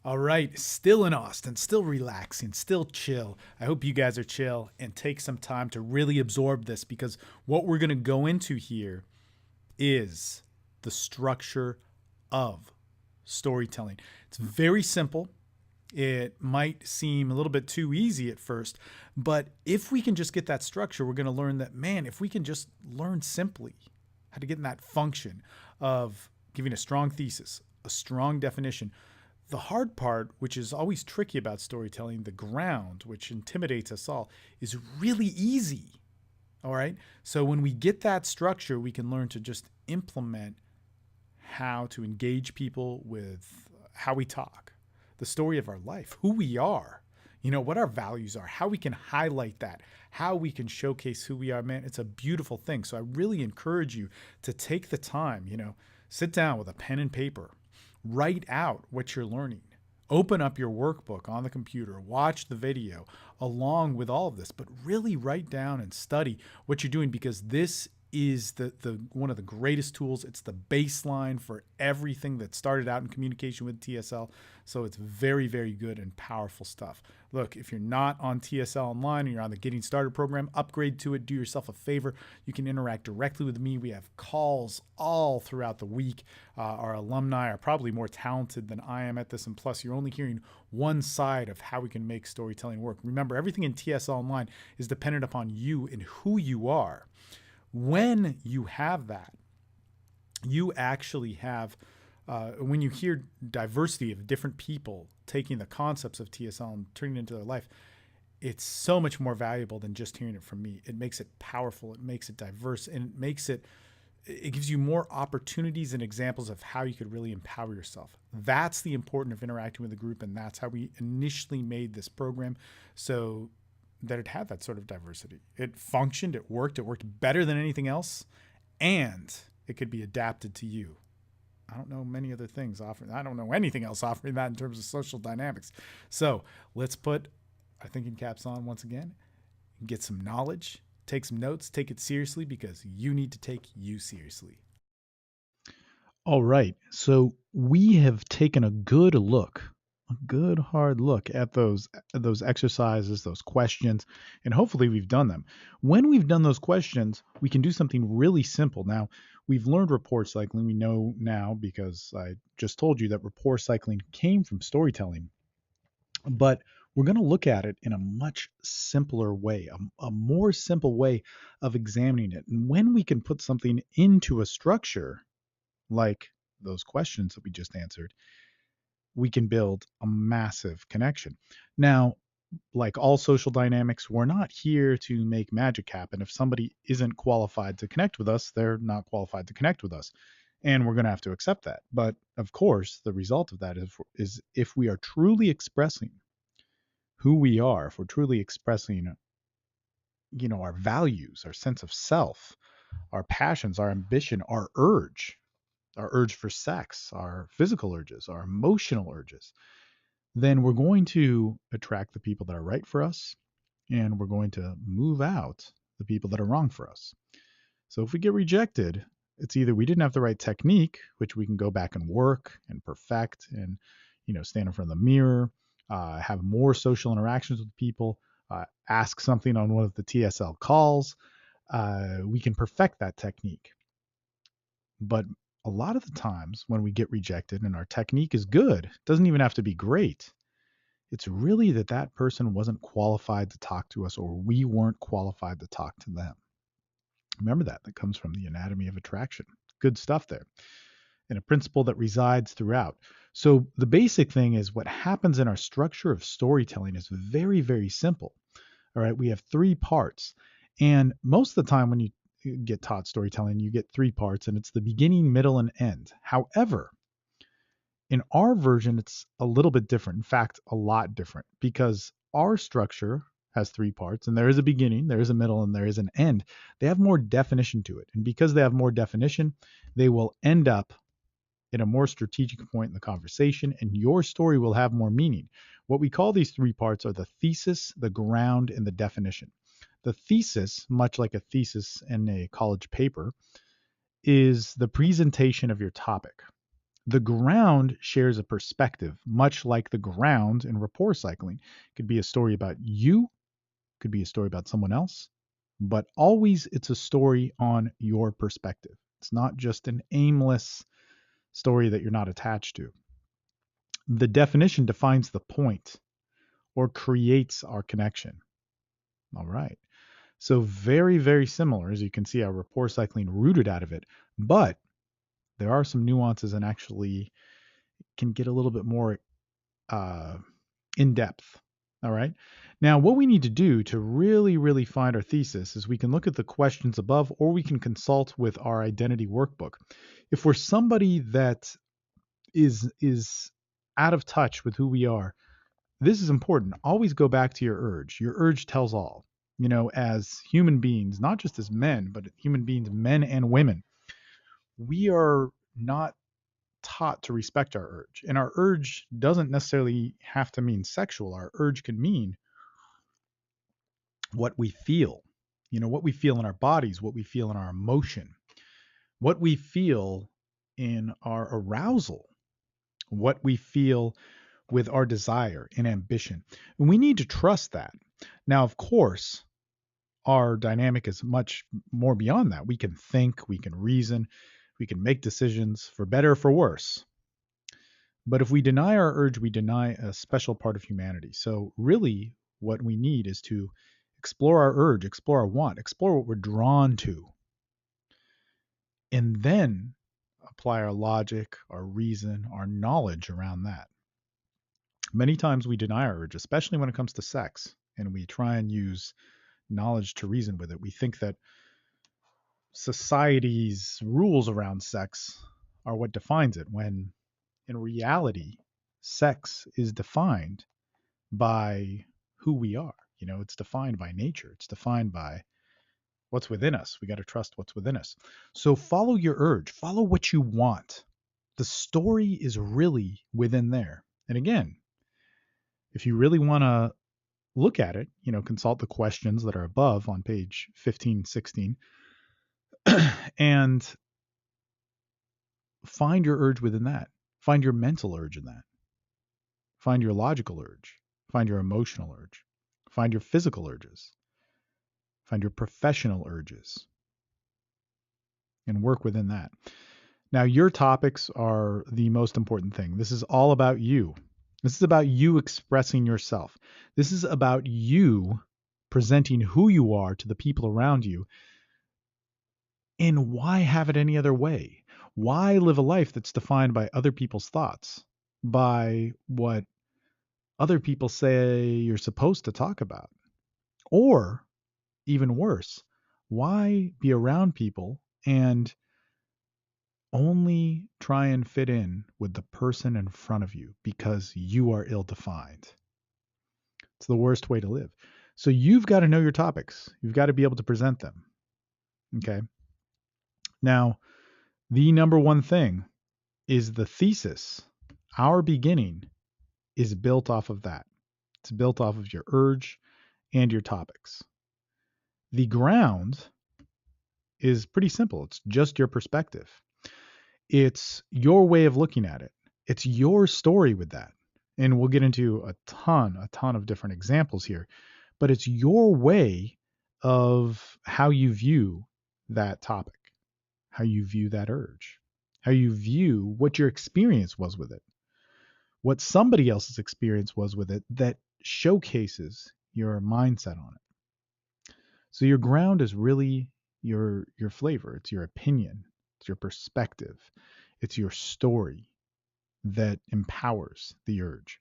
All right, still in Austin, still relaxing, still chill. I hope you guys are chill and take some time to really absorb this because what we're going to go into here is the structure of storytelling. It's very simple. It might seem a little bit too easy at first, but if we can just get that structure, we're going to learn that, man, if we can just learn simply how to get in that function of giving a strong thesis, a strong definition. The hard part, which is always tricky about storytelling, the ground, which intimidates us all, is really easy. All right. So when we get that structure, we can learn to just implement how to engage people with how we talk, the story of our life, who we are, what our values are, how we can highlight that, how we can showcase who we are. Man, it's a beautiful thing. So I really encourage you to take the time, sit down with a pen and paper, write out what you're learning. Open up your workbook on the computer, watch the video along with all of this, but really write down and study what you're doing because this is the one of the greatest tools. It's the baseline for everything that started out in communication with TSL. So it's very, very good and powerful stuff. Look, if you're not on TSL Online and you're on the Getting Started program, upgrade to it. Do yourself a favor. You can interact directly with me. We have calls all throughout the week. Our alumni are probably more talented than I am at this. And plus, you're only hearing one side of how we can make storytelling work. Remember, everything in TSL Online is dependent upon you and who you are. When you have that, you actually have, when you hear diversity of different people taking the concepts of TSL and turning it into their life, it's so much more valuable than just hearing it from me. It makes it powerful, it makes it diverse, and it gives you more opportunities and examples of how you could really empower yourself. That's the importance of interacting with the group, and that's how we initially made this program. So that it had that sort of diversity. It functioned, it worked better than anything else, and it could be adapted to you. I don't know many other things offering. I don't know anything else offering that in terms of social dynamics. So let's put our thinking caps on once again, get some knowledge, take some notes, take it seriously because you need to take you seriously. All right. So we have taken a good hard look at those exercises, those questions, and hopefully we've done them. When we've done those questions, we can do something really simple. Now, we've learned rapport cycling. We know now because I just told you that rapport cycling came from storytelling. But we're going to look at it in a much simpler way, a more simple way of examining it. And when we can put something into a structure like those questions that we just answered, we can build a massive connection. Now, like all social dynamics, we're not here to make magic happen. If somebody isn't qualified to connect with us, they're not qualified to connect with us. And we're going to have to accept that. But of course, the result of that is if we are truly expressing who we are, if we're truly expressing, our values, our sense of self, our passions, our ambition, our urge for sex, our physical urges, our emotional urges, then we're going to attract the people that are right for us and we're going to move out the people that are wrong for us. So if we get rejected, it's either we didn't have the right technique, which we can go back and work and perfect and, stand in front of the mirror, have more social interactions with people, ask something on one of the TSL calls. We can perfect that technique. But a lot of the times when we get rejected and our technique is good, it doesn't even have to be great. It's really that person wasn't qualified to talk to us or we weren't qualified to talk to them. Remember that comes from the anatomy of attraction. Good stuff there. And a principle that resides throughout. So the basic thing is what happens in our structure of storytelling is very, very simple. All right. We have three parts. And most of the time when you get taught storytelling, you get three parts and it's the beginning, middle, and end. However, in our version, it's a little bit different. In fact, a lot different because our structure has three parts and there is a beginning, there is a middle, and there is an end. They have more definition to it. And because they have more definition, they will end up in a more strategic point in the conversation and your story will have more meaning. What we call these three parts are the thesis, the ground, and the definition. The thesis, much like a thesis in a college paper, is the presentation of your topic. The ground shares a perspective, much like the ground in rapport cycling. It could be a story about you, could be a story about someone else, but always it's a story on your perspective. It's not just an aimless story that you're not attached to. The definition defines the point or creates our connection. All right. So very, very similar. As you can see, our rapport cycling rooted out of it, but there are some nuances and actually can get a little bit more uh, in depth. All right. Now, what we need to do to really, really find our thesis is we can look at the questions above, or we can consult with our identity workbook. If we're somebody that is out of touch with who we are, this is important. Always go back to your urge. Your urge tells all. You know, as human beings, not just as men, but human beings, men and women, we are not taught to respect our urge. And our urge doesn't necessarily have to mean sexual. Our urge can mean what we feel, you know, what we feel in our bodies, what we feel in our emotion, what we feel in our arousal, what we feel with our desire and ambition. And we need to trust that. Now, of course, our dynamic is much more beyond that. We can think, we can reason, we can make decisions for better or for worse. But if we deny our urge, we deny a special part of humanity. So, really, what we need is to explore our urge, explore our want, explore what we're drawn to, and then apply our logic, our reason, our knowledge around that. Many times we deny our urge, especially when it comes to sex, and we try and use knowledge to reason with it. We think that society's rules around sex are what defines it, when in reality, sex is defined by who we are. You know, it's defined by nature, it's defined by what's within us. We got to trust what's within us. So follow your urge, follow what you want. The story is really within there. And again, if you really want to look at it, you know, consult the questions that are above on page 15, 16, and find your urge within that. Find your mental urge in that. Find your logical urge. Find your emotional urge. Find your physical urges. Find your professional urges and work within that. Now, your topics are the most important thing. This is all about you. This is about you expressing yourself. This is about you presenting who you are to the people around you. And why have it any other way? Why live a life that's defined by other people's thoughts, by what other people say you're supposed to talk about? Or even worse, why be around people and only try and fit in with the person in front of you because you are ill defined? It's the worst way to live. So you've got to know your topics. You've got to be able to present them. Okay. Now, the number one thing is the thesis. Our beginning is built off of that. It's built off of your urge and your topics. The ground is pretty simple. It's just your perspective. It's your way of looking at it. It's your story with that. And we'll get into a ton of different examples here, but it's your way of how you view that topic, how you view that urge, how you view what your experience was with it, what somebody else's experience was with it that showcases your mindset on it. So your ground is really your flavor, it's your opinion, it's your perspective, it's your story that empowers the urge.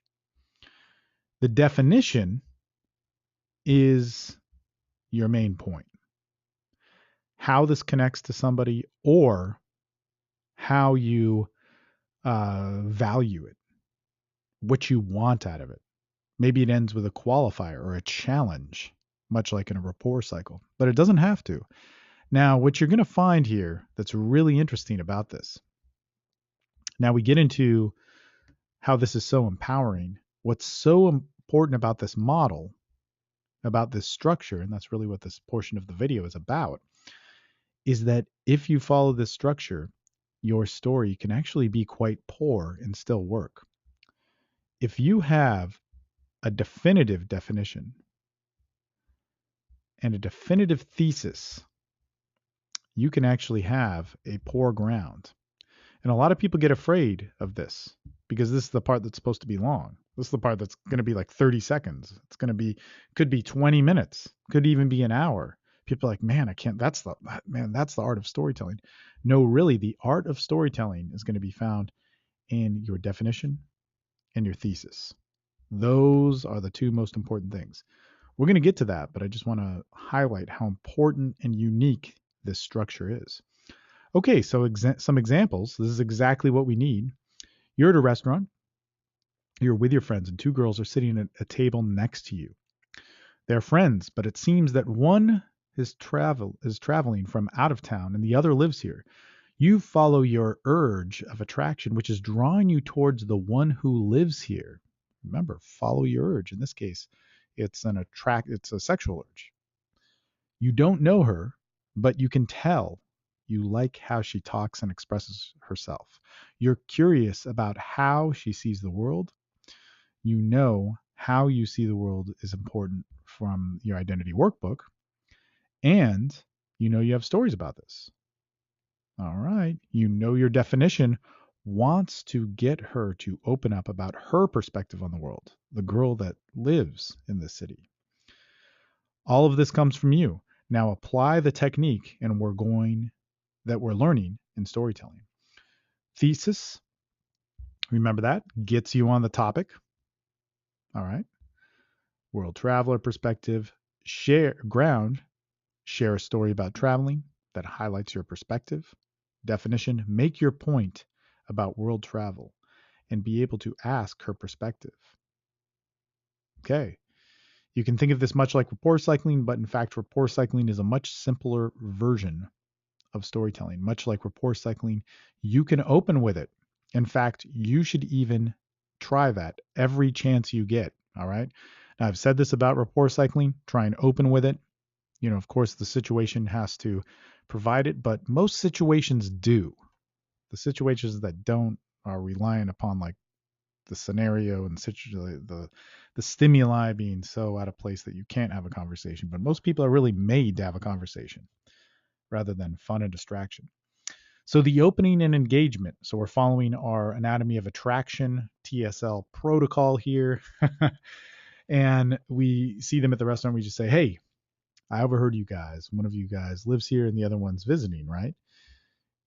The definition is your main point. How this connects to somebody, or how you value it, what you want out of it. Maybe it ends with a qualifier or a challenge, much like in a rapport cycle, but it doesn't have to. Now, what you're going to find here that's really interesting about this, now we get into how this is so empowering. What's so important about this model, about this structure, and that's really what this portion of the video is about, is that if you follow this structure, your story can actually be quite poor and still work. If you have a definitive definition and a definitive thesis, you can actually have a poor ground. And a lot of people get afraid of this because this is the part that's supposed to be long. This is the part that's going to be like 30 seconds. It's going to be, could be 20 minutes, could even be an hour. People are like, man, I can't, that's the art of storytelling. No, really, the art of storytelling is going to be found in your definition and your thesis. Those are the two most important things. We're going to get to that, but I just want to highlight how important and unique this structure is. Okay, so some examples. This is exactly what we need. You're at a restaurant, you're with your friends, and two girls are sitting at a table next to you. They're friends, but it seems that one is traveling from out of town and the other lives here. You follow your urge of attraction, which is drawing you towards the one who lives here. Remember, follow your urge. In this case, it's a sexual urge. You don't know her, but you can tell you like how she talks and expresses herself. You're curious about how she sees the world. You know how you see the world is important from your identity workbook, and you know you have stories about this. All right. You know your definition wants to get her to open up about her perspective on the world, the girl that lives in this city. All of this comes from you. Now apply the technique and we're learning in storytelling. Thesis, remember that, gets you on the topic. All right. World traveler perspective, share a story about traveling that highlights your perspective. Definition, make your point about world travel and be able to ask her perspective. Okay. You can think of this much like rapport cycling, but in fact, rapport cycling is a much simpler version of storytelling. Much like rapport cycling, you can open with it. In fact, you should even try that every chance you get. All right. Now, I've said this about rapport cycling, try and open with it. Of course, the situation has to provide it, but most situations do. The situations that don't are relying upon like the scenario and the stimuli being so out of place that you can't have a conversation. But most people are really made to have a conversation rather than fun and distraction. So the opening and engagement. So we're following our anatomy of attraction TSL protocol here. And we see them at the restaurant. We just say, hey, I overheard you guys. One of you guys lives here and the other one's visiting, right?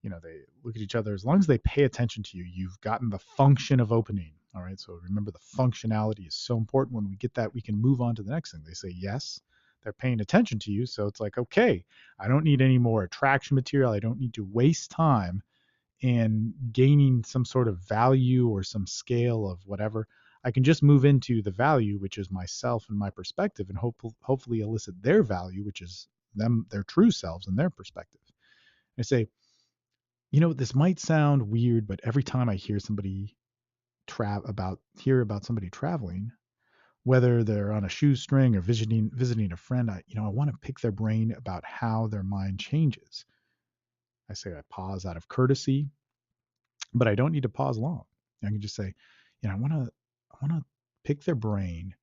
They look at each other. As long as they pay attention to you, you've gotten the function of opening. All right. So remember, the functionality is so important. When we get that, we can move on to the next thing. They say yes. They're paying attention to you. So it's like, okay, I don't need any more attraction material. I don't need to waste time in gaining some sort of value or some scale of whatever. I can just move into the value, which is myself and my perspective, and hopefully elicit their value, which is them, their true selves and their perspective. I say, this might sound weird, but every time I hear about somebody traveling, whether they're on a shoestring or visiting a friend, I want to pick their brain about how their mind changes. I say I pause out of courtesy, but I don't need to pause long. I can just say, I want to pick their brain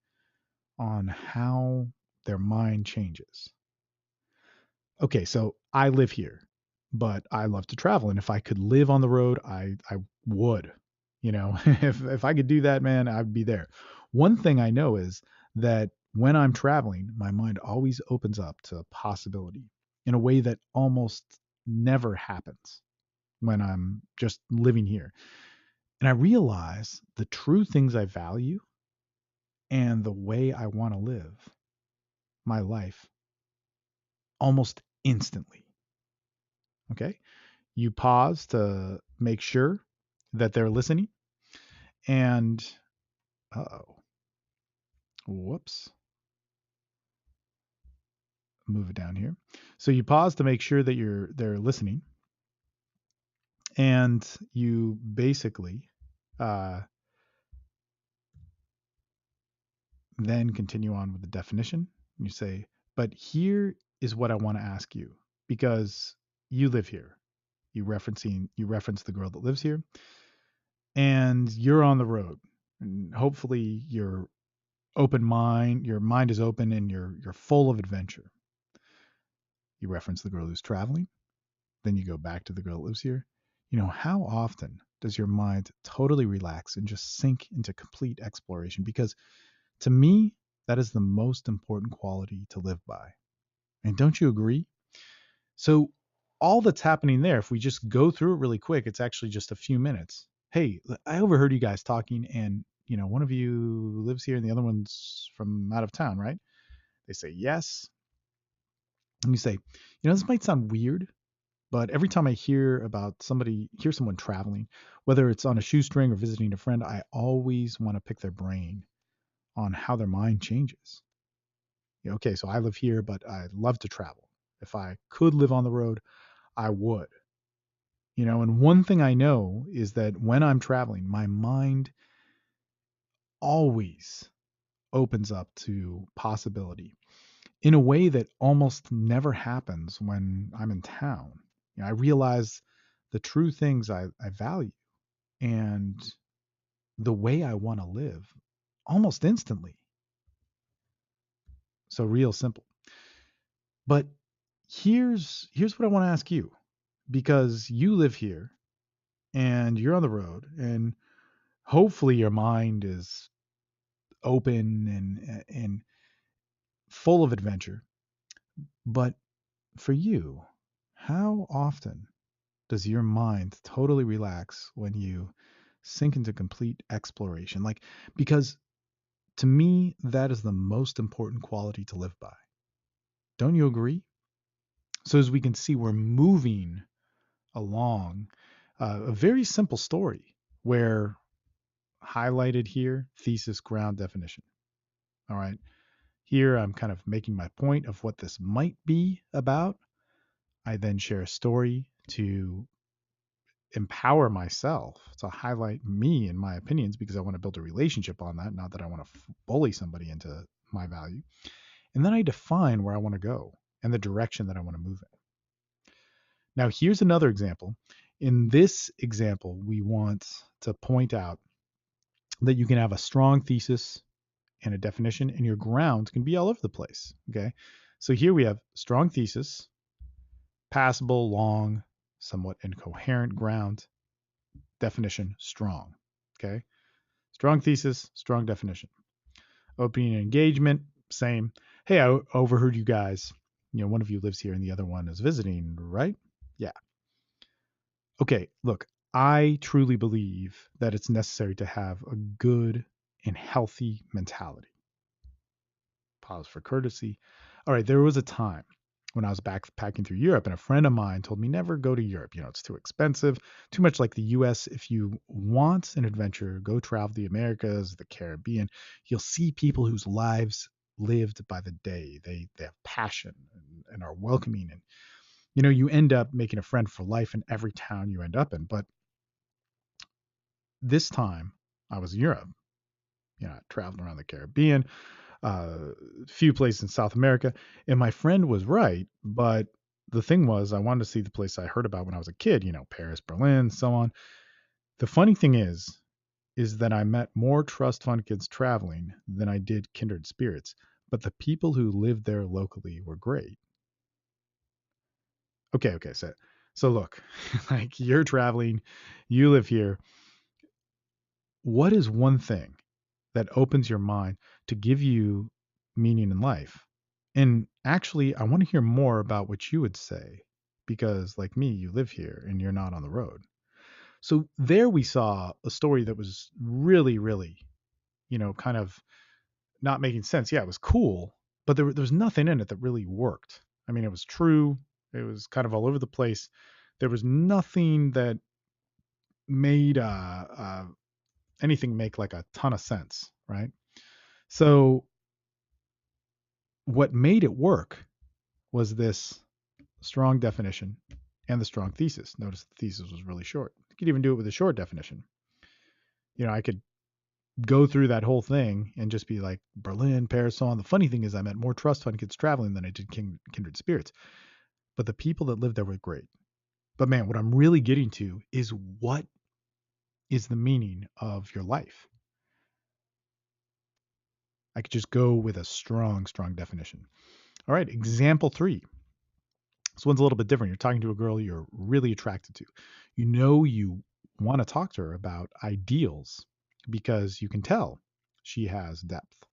on how their mind changes. Okay, so I live here, but I love to travel, and if I could live on the road, I would. If I could do that, man, I'd be there. One thing I know is that when I'm traveling, my mind always opens up to possibility in a way that almost never happens when I'm just living here. And I realize the true things I value and the way I want to live my life almost instantly. Okay. You pause to make sure that they're listening. And, whoops, move it down here. So you pause to make sure that they're listening. And you basically then continue on with the definition. You say, but here is what I want to ask you because you live here. You reference the girl that lives here, and you're on the road. And hopefully your mind is open and you're full of adventure. You reference the girl who's traveling, then you go back to the girl that lives here. How often does your mind totally relax and just sink into complete exploration? Because to me, that is the most important quality to live by. And don't you agree? So, all that's happening there, if we just go through it really quick, it's actually just a few minutes. Hey, I overheard you guys talking, and one of you lives here and the other one's from out of town, right? They say yes. And you say, this might sound weird, but every time I hear someone traveling, whether it's on a shoestring or visiting a friend, I always want to pick their brain on how their mind changes. Okay, so I live here, but I love to travel. If I could live on the road, I would. And one thing I know is that when I'm traveling, my mind always opens up to possibility in a way that almost never happens when I'm in town. I realize the true things I value and the way I want to live almost instantly. So real simple. But here's what I want to ask you, because you live here and you're on the road, and hopefully your mind is open and full of adventure. But for you, how often does your mind totally relax when you sink into complete exploration? Because to me, that is the most important quality to live by. Don't you agree? So, as we can see, we're moving along a very simple story where highlighted here, thesis, ground, definition. All right. Here, I'm kind of making my point of what this might be about. I then share a story to empower myself, to highlight me and my opinions, because I want to build a relationship on that, not that I want to bully somebody into my value. And then I define where I want to go and the direction that I want to move in. Now, here's another example. In this example, we want to point out that you can have a strong thesis and a definition, and your ground can be all over the place. Okay. So here we have strong thesis, passable, long, somewhat incoherent ground, definition, strong. Okay. Strong thesis, strong definition. Opening engagement, same. Hey, I overheard you guys. One of you lives here and the other one is visiting, right? Yeah. Okay, look, I truly believe that it's necessary to have a good and healthy mentality. Pause for courtesy. All right, there was a time when I was backpacking through Europe, and a friend of mine told me never go to Europe. It's too expensive, too much like the US. If you want an adventure, go travel the Americas, the Caribbean. You'll see people whose lives lived by the day. They have passion and are welcoming, and you end up making a friend for life in every town you end up in. But this time I was in Europe. I traveled around the Caribbean, a few places in South America, and my friend was right. But the thing was, I wanted to see the place I heard about when I was a kid, Paris, Berlin, so on. The funny thing is that I met more trust fund kids traveling than I did kindred spirits, but the people who lived there locally were great. Okay, so look, like you're traveling, you live here. What is one thing that opens your mind to give you meaning in life? And actually, I want to hear more about what you would say, because, like me, you live here and you're not on the road. So, there we saw a story that was really, really, kind of not making sense. Yeah, it was cool, but there was nothing in it that really worked. I mean, it was true, it was kind of all over the place. There was nothing that made anything make like a ton of sense, right? So, what made it work was this strong definition and the strong thesis. Notice the thesis was really short. You could even do it with a short definition. I could go through that whole thing and just be like Berlin, Paris, so on. The funny thing is, I met more trust fund kids traveling than I did kindred spirits. But the people that lived there were great. But man, what I'm really getting to is what is the meaning of your life? I could just go with a strong, strong definition. All right, example 3. This one's a little bit different. You're talking to a girl you're really attracted to. You know you want to talk to her about ideals because you can tell she has depth.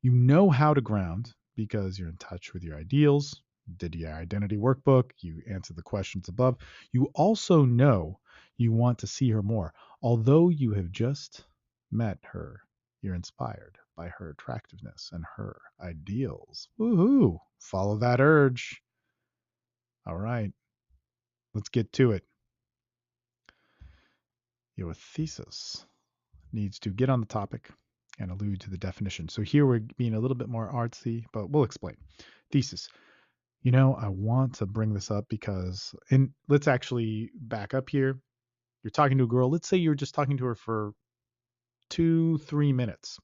You know how to ground because you're in touch with your ideals, did your identity workbook, you answered the questions above. You also know you want to see her more. Although you have just met her, you're inspired by her attractiveness and her ideals. Woohoo! Follow that urge. All right, let's get to it. Your thesis needs to get on the topic and allude to the definition. So here we're being a little bit more artsy, but we'll explain. Thesis. I want to bring this up because, and let's actually back up here. You're talking to a girl. Let's say you're just talking to her for 2-3 minutes.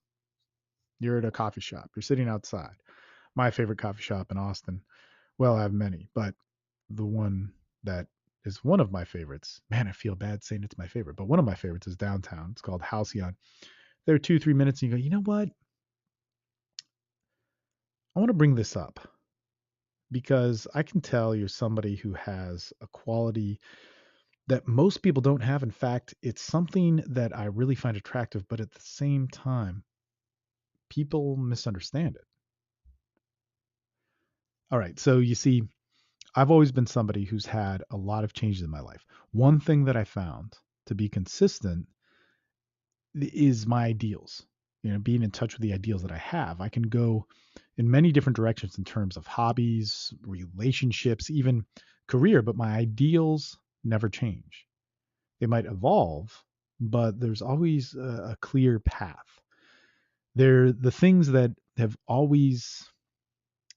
You're at a coffee shop. You're sitting outside. My favorite coffee shop in Austin. Well, I have many, but the one that is one of my favorites. Man, I feel bad saying it's my favorite, but one of my favorites is downtown. It's called Halcyon. There are 2-3 minutes, and you go, you know what? I want to bring this up because I can tell you're somebody who has a quality that most people don't have. In fact, it's something that I really find attractive, but at the same time, people misunderstand it. All right. So you see, I've always been somebody who's had a lot of changes in my life. One thing that I found to be consistent is my ideals. Being in touch with the ideals that I have. I can go in many different directions in terms of hobbies, relationships, even career, but my ideals never change. They might evolve, but there's always a clear path. They're the things that have always,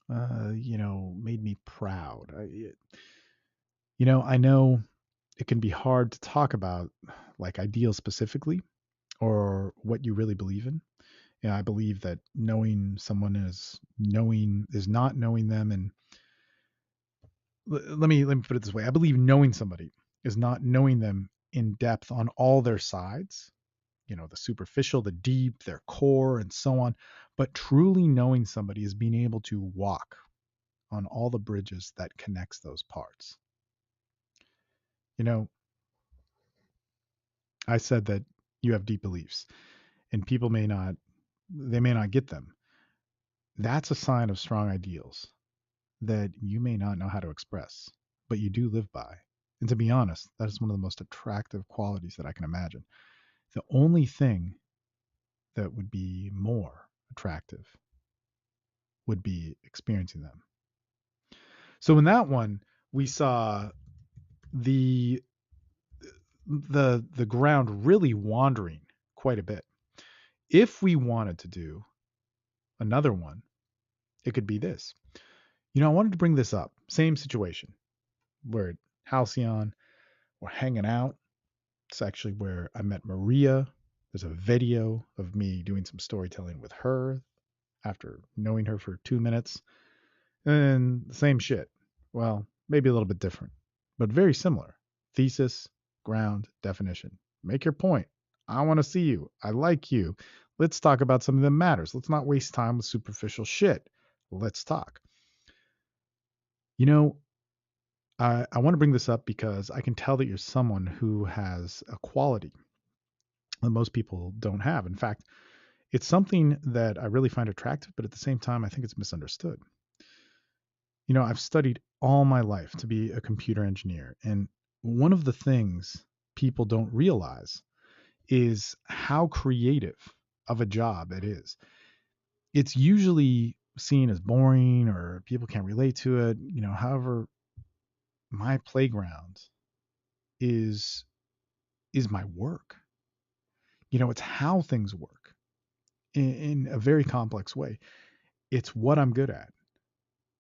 made me proud. I know it can be hard to talk about like ideals specifically or what you really believe in. I believe that knowing someone is not knowing them, and let me put it this way: I believe knowing somebody is not knowing them in depth on all their sides, the superficial, the deep, their core, and so on. But truly knowing somebody is being able to walk on all the bridges that connects those parts. You know, I said that you have deep beliefs, and people may not get them. That's a sign of strong ideals that you may not know how to express, but you do live by. And to be honest, that is one of the most attractive qualities that I can imagine. The only thing that would be more attractive would be experiencing them. So in that one, we saw the the ground really wandering quite a bit. If we wanted to do another one, it could be this. I wanted to bring this up. Same situation. We're at Halcyon, we're hanging out. It's actually where I met Maria. There's a video of me doing some storytelling with her after knowing her for 2 minutes. And the same shit. Well, maybe a little bit different, but very similar. Thesis, ground, definition. Make your point. I want to see you. I like you. Let's talk about something that matters. Let's not waste time with superficial shit. Let's talk. You know, I want to bring this up because I can tell that you're someone who has a quality that most people don't have. In fact, it's something that I really find attractive, but at the same time, I think it's misunderstood. I've studied all my life to be a computer engineer. And one of the things people don't realize is how creative of a job it is. It's usually seen as boring or people can't relate to it. However, my playground is my work. It's how things work in a very complex way. It's what I'm good at.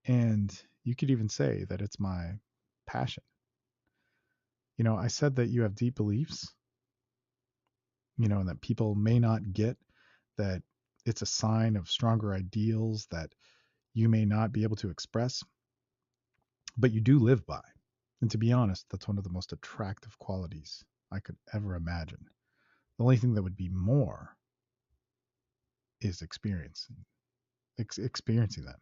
And you could even say that it's my passion. I said that you have deep beliefs, and that people may not get, that it's a sign of stronger ideals that you may not be able to express, but you do live by. And to be honest, that's one of the most attractive qualities I could ever imagine. The only thing that would be more is experiencing them.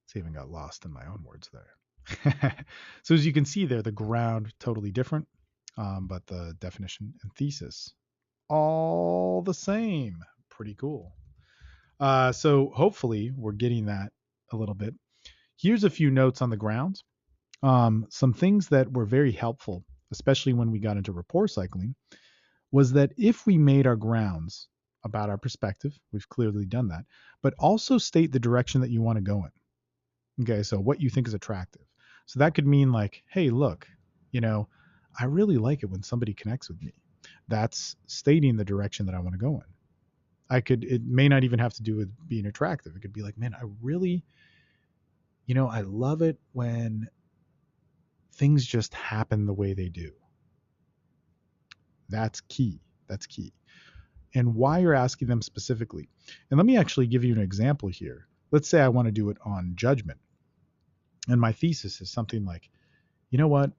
See, I even got lost in my own words there. So as you can see there, the ground totally different, but the definition and thesis all the same. Pretty cool. So hopefully we're getting that a little bit. Here's a few notes on the ground. Some things that were very helpful, especially when we got into rapport cycling, was that if we made our grounds about our perspective, we've clearly done that, but also state the direction that you want to go in. Okay, so what you think is attractive. So that could mean like, hey, look, you know, I really like it when somebody connects with me. That's stating the direction that I want to go in. It may not even have to do with being attractive. It could be like, man, I really, I love it when things just happen the way they do. That's key. That's key. And why you're asking them specifically. And let me actually give you an example here. Let's say I want to do it on judgment. And my thesis is something like, you know what?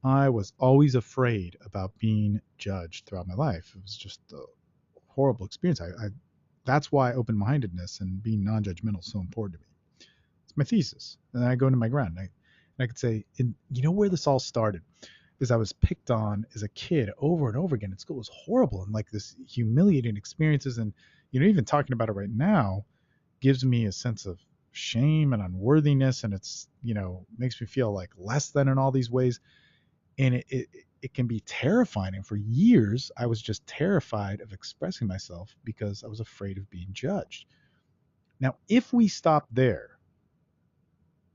I was always afraid about being judged throughout my life. It was just a horrible experience. That's why open-mindedness and being non-judgmental is so important to me. It's my thesis. And then I go into my ground. And I could say, you know where this all started? Is I was picked on as a kid over and over again in school. It was horrible and like this humiliating experiences. And, even talking about it right now gives me a sense of shame and unworthiness. And it's, makes me feel like less than in all these ways. And it can be terrifying. And for years, I was just terrified of expressing myself because I was afraid of being judged. Now, if we stop there,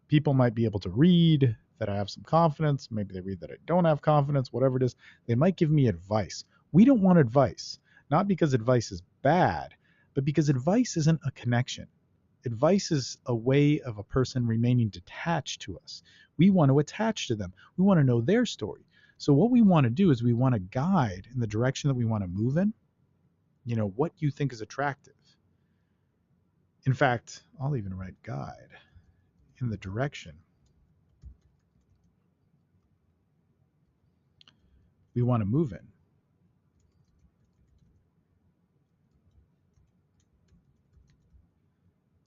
people might be able to read that I have some confidence. Maybe they read that I don't have confidence, whatever it is. They might give me advice. We don't want advice, not because advice is bad, but because advice isn't a connection. Advice is a way of a person remaining detached to us. We want to attach to them. We want to know their story. So what we want to do is we want to guide in the direction that we want to move in, what you think is attractive. In fact, I'll even write guide in the direction we want to move in.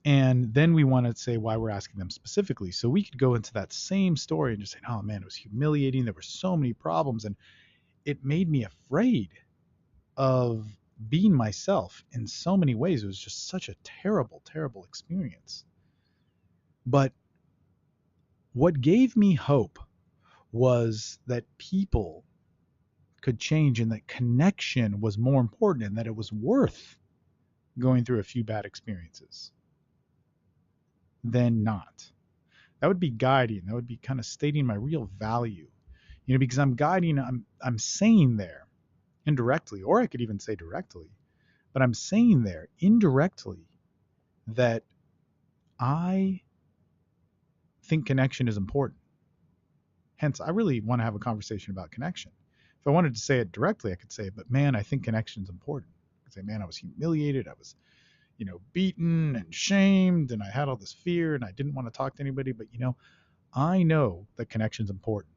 And then we want to say why we're asking them specifically. So we could go into that same story and just say, oh man, it was humiliating. There were so many problems and it made me afraid of being myself in so many ways. It was just such a terrible, terrible experience. But what gave me hope was that people could change and that connection was more important and that it was worth going through a few bad experiences than not. That would be guiding. That would be kind of stating my real value, because I'm guiding, I'm saying there indirectly, or I could even say directly, but I'm saying there indirectly that I think connection is important. Hence, I really want to have a conversation about connection. If I wanted to say it directly, I could say, but man, I think connection is important. I could say, man, I was humiliated. I was, beaten and shamed, and I had all this fear, and I didn't want to talk to anybody. But, I know that connection is important.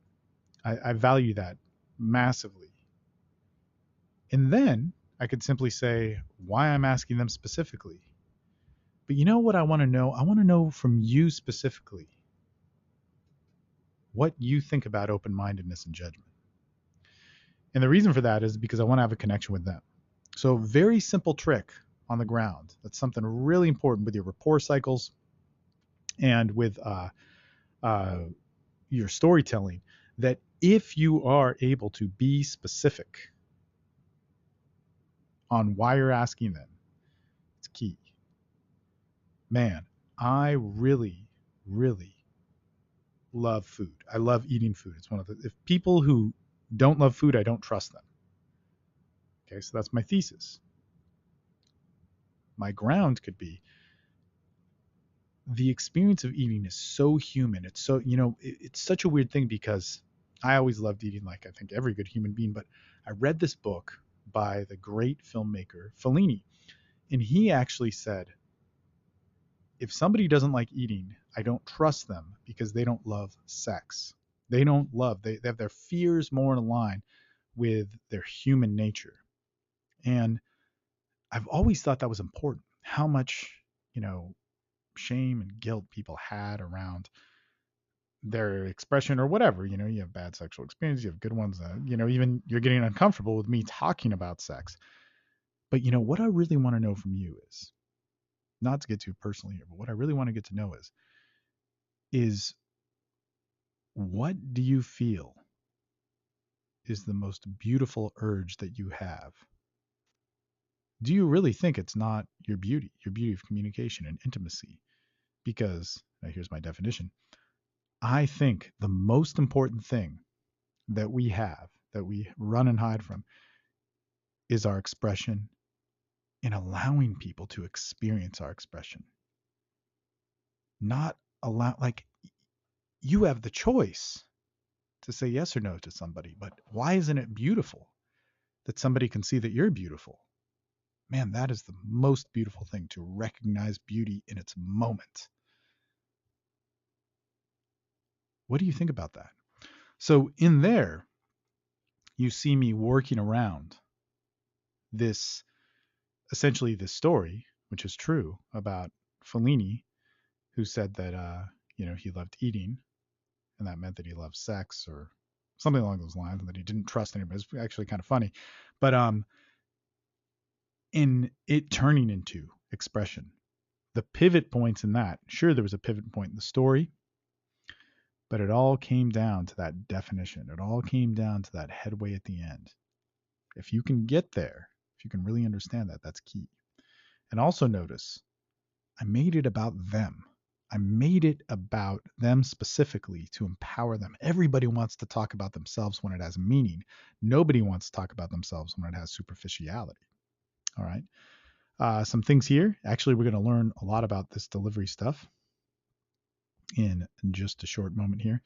I value that massively. And then I could simply say why I'm asking them specifically. But you know what I want to know? I want to know from you specifically what you think about open-mindedness and judgment. And the reason for that is because I want to have a connection with them. So very simple trick on the ground. That's something really important with your rapport cycles and with your storytelling, that if you are able to be specific on why you're asking them, it's key. Man, I really, really love food. I love eating food. It's one of the, if people who don't love food, I don't trust them. Okay, so that's my thesis. My ground could be the experience of eating is so human. It's so, it's such a weird thing because I always loved eating, like I think every good human being, but I read this book by the great filmmaker Fellini, and he actually said, if somebody doesn't like eating, I don't trust them because they don't love sex. They don't love. They have their fears more in line with their human nature. And I've always thought that was important. How much, you know, shame and guilt people had around their expression or whatever. You have bad sexual experiences, you have good ones. Even you're getting uncomfortable with me talking about sex. But what I really want to know from you is, not to get too personal here, but what I really want to get to know is what do you feel is the most beautiful urge that you have? Do you really think it's not your beauty of communication and intimacy? Because now here's my definition. I think the most important thing that we have, that we run and hide from, is our expression and allowing people to experience our expression. Not allow, like, you have the choice to say yes or no to somebody, but why isn't it beautiful that somebody can see that you're beautiful? Man, that is the most beautiful thing, to recognize beauty in its moment. What do you think about that? So in there, you see me working around this, essentially this story, which is true, about Fellini, who said that he loved eating, and that meant that he loved sex or something along those lines, and that he didn't trust anybody. It's actually kind of funny, but in it turning into expression, the pivot points in that, sure, there was a pivot point in the story, but it all came down to that definition. It all came down to that headway at the end. If you can get there, if you can really understand that, that's key. And also notice, I made it about them. I made it about them specifically to empower them. Everybody wants to talk about themselves when it has meaning. Nobody wants to talk about themselves when it has superficiality. All right. Some things here. Actually, we're going to learn a lot about this delivery stuff in just a short moment here.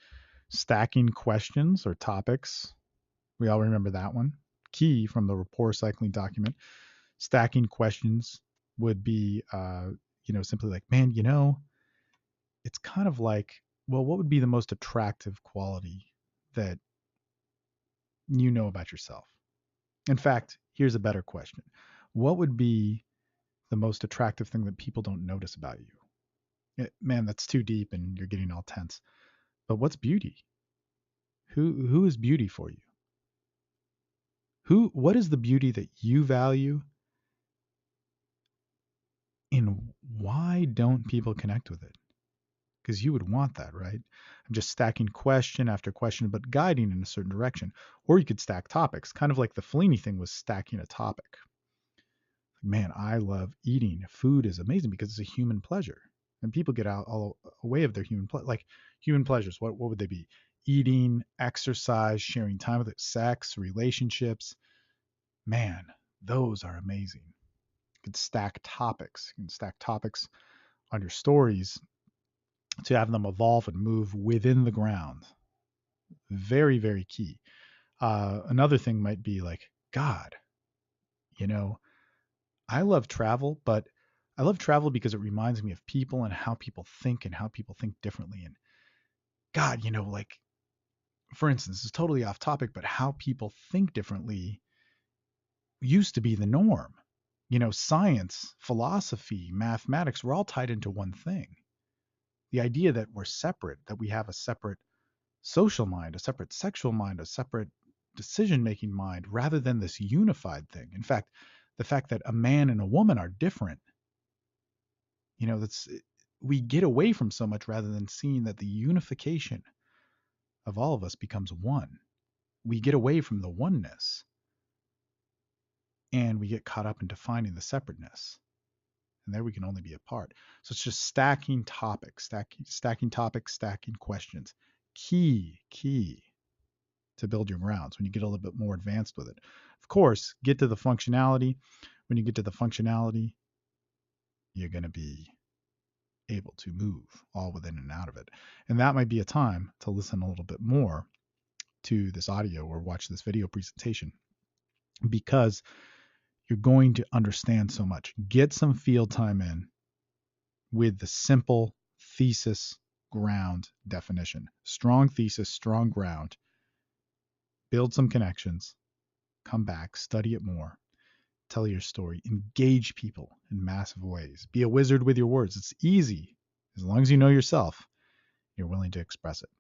Stacking questions or topics. We all remember that one. Key from the rapport cycling document. Stacking questions would be, simply like, man, it's kind of like, well, what would be the most attractive quality that you know about yourself? In fact, here's a better question. What would be the most attractive thing that people don't notice about you? Man, that's too deep and you're getting all tense. But what's beauty? Who is beauty for you? What is the beauty that you value, and why don't people connect with it? Because you would want that, right? I'm just stacking question after question, but guiding in a certain direction. Or you could stack topics, kind of like the Fellini thing was stacking a topic. Man, I love eating. Food is amazing because it's a human pleasure. And people get out all away of their human pleasures. What would they be? Eating, exercise, sharing time with it, sex, relationships. Man, those are amazing. You can stack topics. You can stack topics on your stories to have them evolve and move within the ground. Very, very key. Another thing might be like, God, you know, I love travel, but I love travel because it reminds me of people and how people think and how people think differently. And God, like, for instance, it's totally off topic, but how people think differently used to be the norm. Science, philosophy, mathematics were all tied into one thing. The idea that we're separate, that we have a separate social mind, a separate sexual mind, a separate decision making mind, rather than this unified thing. In fact, the fact that a man and a woman are different, that's, we get away from so much rather than seeing that the unification of all of us becomes one. We get away from the oneness and we get caught up in defining the separateness. And there we can only be a part. So it's just stacking topics, stacking topics, stacking questions. Key to build your grounds when you get a little bit more advanced with it. Of course, get to the functionality. When you get to the functionality, you're going to be able to move all within and out of it. And that might be a time to listen a little bit more to this audio or watch this video presentation, because you're going to understand so much. Get some field time in with the simple thesis ground definition. Strong thesis, strong ground. Build some connections. Come back, study it more. Tell your story. Engage people in massive ways. Be a wizard with your words. It's easy. As long as you know yourself, you're willing to express it.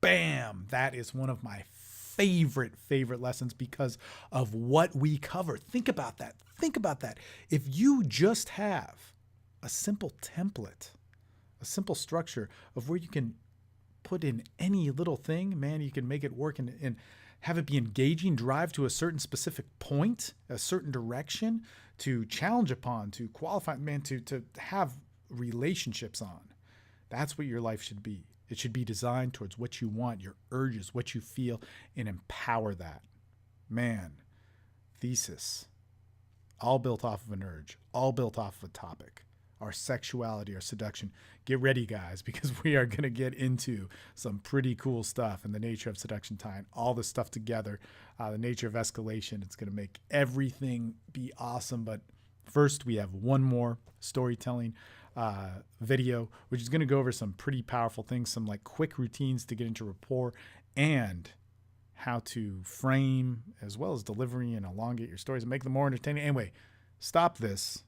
Bam! That is one of my favorite lessons because of what we cover. Think about that. Think about that. If you just have a simple template, a simple structure of where you can put in any little thing, man, you can make it work and have it be engaging, drive to a certain specific point, a certain direction to challenge upon, to qualify, man, to have relationships on. That's what your life should be. It should be designed towards what you want, your urges, what you feel, and empower that. Man, thesis, all built off of an urge, all built off of a topic. Our sexuality, our seduction. Get ready, guys, because we are going to get into some pretty cool stuff in the nature of seduction, tying all this stuff together, the nature of escalation. It's going to make everything be awesome. But first, we have one more storytelling video, which is going to go over some pretty powerful things, some like quick routines to get into rapport and how to frame as well as delivery and elongate your stories and make them more entertaining. Anyway, stop this.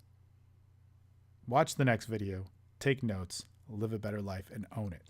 Watch the next video, take notes, live a better life, and own it.